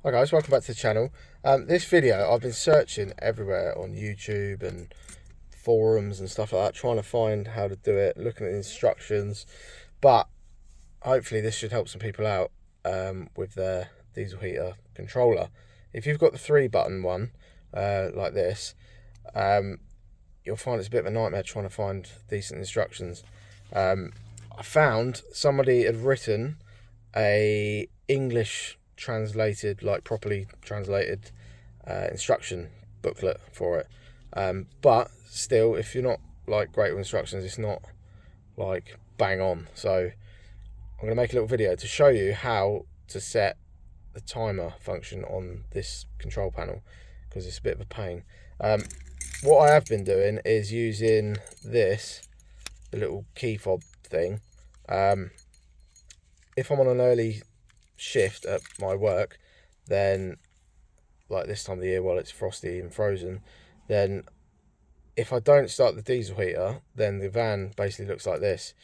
Hi guys, welcome back to the channel. This video, I've been searching everywhere on YouTube and forums and stuff like that, trying to find how to do it, looking at the instructions, but hopefully this should help some people out with their diesel heater controller. If you've got the 3-button one, like this, you'll find it's a bit of a nightmare trying to find decent instructions. I found somebody had written a English translated, like properly translated instruction booklet for it, but still, if you're not like great with instructions, it's not like bang on. So I'm going to make a little video to show you how to set the timer function on this control panel, because it's a bit of a pain. What I have been doing is using this, the little key fob thing. If I'm on an early shift at my work, then like this time of the year while it's frosty and frozen, then if I don't start the diesel heater, then the van basically looks like this,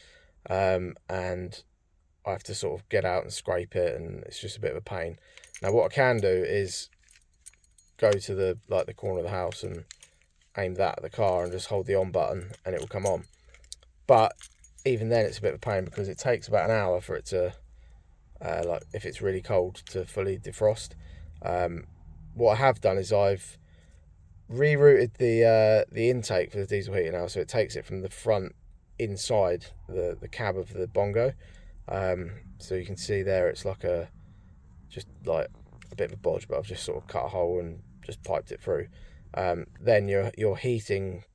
and I have to sort of get out and scrape it, and it's just a bit of a pain. Now what I can do is go to the corner of the house and aim that at the car and just hold the on button and it will come on. But even then it's a bit of a pain because it takes about an hour for it to like if it's really cold, to fully defrost. What I have done is I've rerouted the intake for the diesel heater now, so it takes it from the front inside the cab of the bongo. So you can see there it's like just like a bit of a bodge, but I've just sort of cut a hole and just piped it through. Then you're heating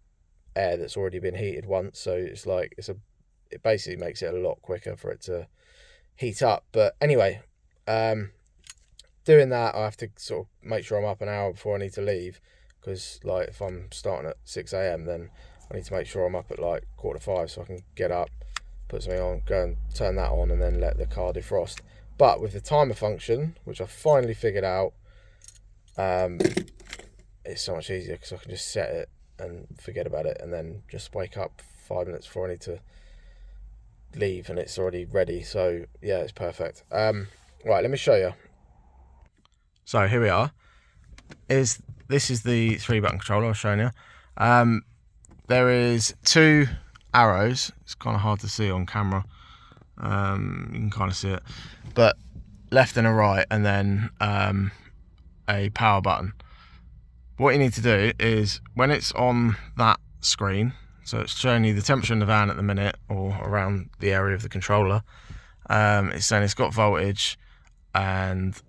air that's already been heated once, so it's like it basically makes it a lot quicker for it to heat up. But anyway, doing that, I have to sort of make sure I'm up an hour before I need to leave, because like if I'm starting at 6 a.m, then I need to make sure I'm up at like 4:45 so I can get up, put something on, go and turn that on, and then let the car defrost. But with the timer function, which I finally figured out, it's so much easier because I can just set it and forget about it, and then just wake up 5 minutes before I need to leave and it's already ready. So yeah, it's perfect. Right, let me show you. So here we are. This is the 3-button controller I was showing you. There is 2 arrows. It's kind of hard to see on camera. You can kind of see it, but left and a right, and then a power button. What you need to do is, when it's on that screen, so it's showing you the temperature in the van at the minute, or around the area of the controller, it's saying it's got voltage and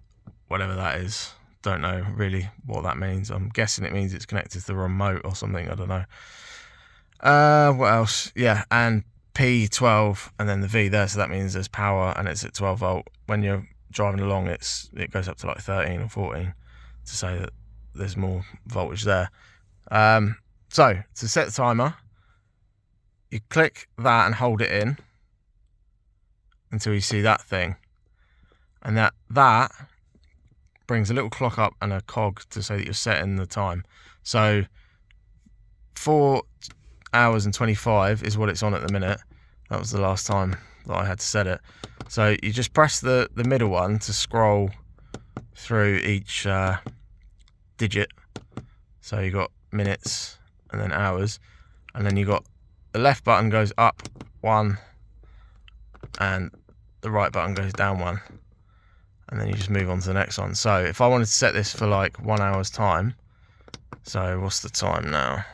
whatever that is. Don't know really what that means. I'm guessing it means it's connected to the remote or something, I don't know. What else? Yeah, and P12 and then the V there, so that means there's power and it's at 12 volt. When you're driving along, it goes up to like 13 or 14 to say that there's more voltage there. So to set the timer, you click that and hold it in until you see that thing, and that brings a little clock up and a cog to say that you're setting the time. So 4 hours and 25 is what it's on at the minute. That was the last time that I had to set it. So you just press the middle one to scroll through each digit. So you got minutes and then hours, and then you got the left button goes up 1 and the right button goes down 1, and then you just move on to the next one. So if I wanted to set this for like 1 hour's time, so what's the time now?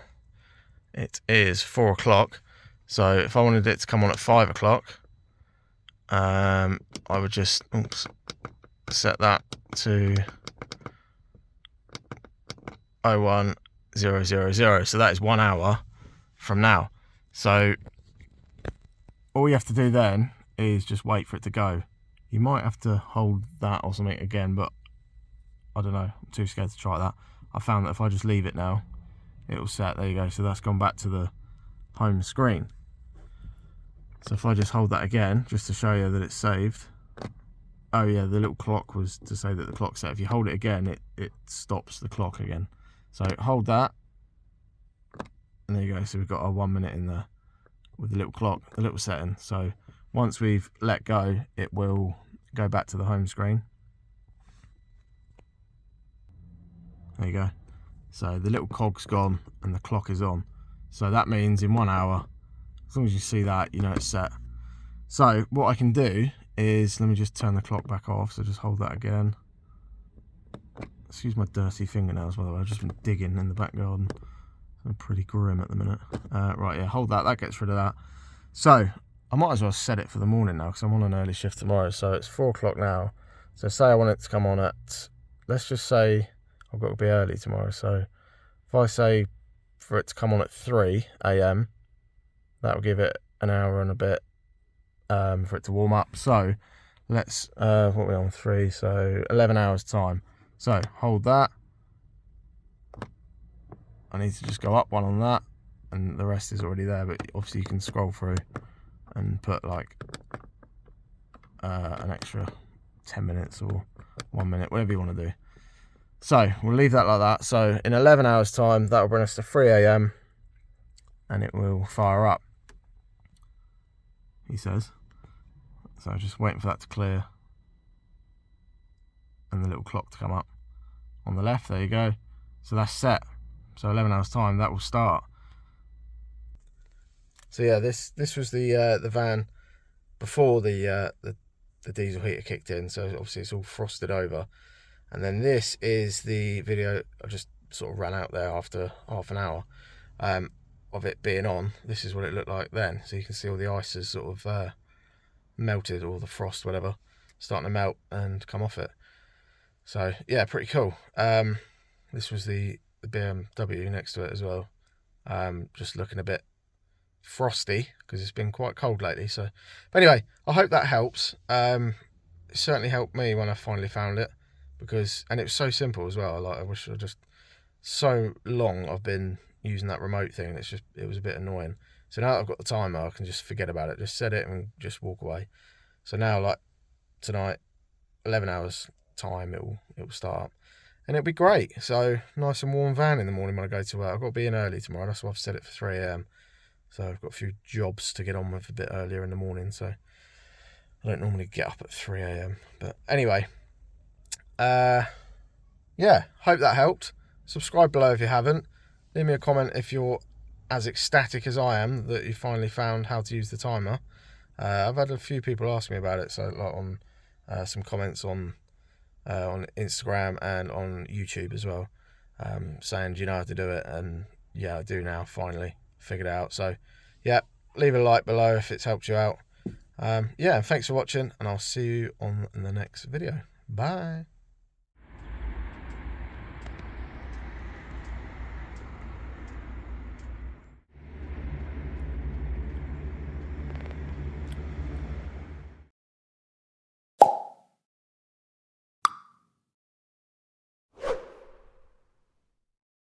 It is 4 o'clock. So if I wanted it to come on at 5 o'clock, I would just set that to 01000. So that is 1 hour from now. So all you have to do then is just wait for it to go. You might have to hold that or something again, but I don't know, I'm too scared to try that. I found that if I just leave it now, it'll set. There you go. So that's gone back to the home screen. So if I just hold that again, just to show you that it's saved. Oh yeah, the little clock was to say that the clock's set. If you hold it again, it stops the clock again. So hold that, and there you go. So we've got our 1 minute in there with the little clock, the little setting. So once we've let go, it will go back to the home screen. There you go. So the little cog's gone and the clock is on. So that means in 1 hour, as long as you see that, you know it's set. So what I can do is, let me just turn the clock back off. So just hold that again. Excuse my dirty fingernails, by the way. I've just been digging in the back garden. I'm pretty grim at the minute. Right, yeah, hold that. That gets rid of that. So I might as well set it for the morning now because I'm on an early shift tomorrow. So it's 4 o'clock now. So say I want it to come on at, let's just say I've got to be early tomorrow. So if I say for it to come on at 3 AM, that will give it an hour and a bit for it to warm up. So let's, what are we on, 3? So 11 hours time. So hold that. I need to just go up one on that, and the rest is already there, but obviously you can scroll through and put like an extra 10 minutes or 1 minute, whatever you want to do. So we'll leave that like that. So in 11 hours time, that will bring us to 3 AM and it will fire up, he says. So just waiting for that to clear and the little clock to come up on the left. There you go. So that's set. So 11 hours time, that will start. So yeah, this was the van before the diesel heater kicked in. So obviously it's all frosted over. And then this is the video I just sort of ran out there after half an hour of it being on. This is what it looked like then. So you can see all the ice has sort of melted, or the frost, whatever, starting to melt and come off it. So yeah, pretty cool. This was the BMW next to it as well. Just looking a bit frosty because it's been quite cold lately. So, but anyway, I hope that helps. It certainly helped me when I finally found it, because, and it was so simple as well. Like, I wish I just, so long I've been using that remote thing. It's just, it was a bit annoying. So now that I've got the timer, I can just forget about it. Just set it and just walk away. So now, like tonight, 11 hours time, it will start up. And it'll be great. So nice and warm van in the morning when I go to work. I've got to be in early tomorrow. That's why I've set it for 3 AM. So I've got a few jobs to get on with a bit earlier in the morning. So I don't normally get up at 3 AM. But anyway, yeah, hope that helped. Subscribe below if you haven't. Leave me a comment if you're as ecstatic as I am that you finally found how to use the timer. I've had a few people ask me about it. So like on some comments on Instagram and on YouTube as well, saying, do you know how to do it? And yeah, I do now, finally figured it out. So yeah, leave a like below if it's helped you out. Yeah, and thanks for watching, and I'll see you on the next video. Bye.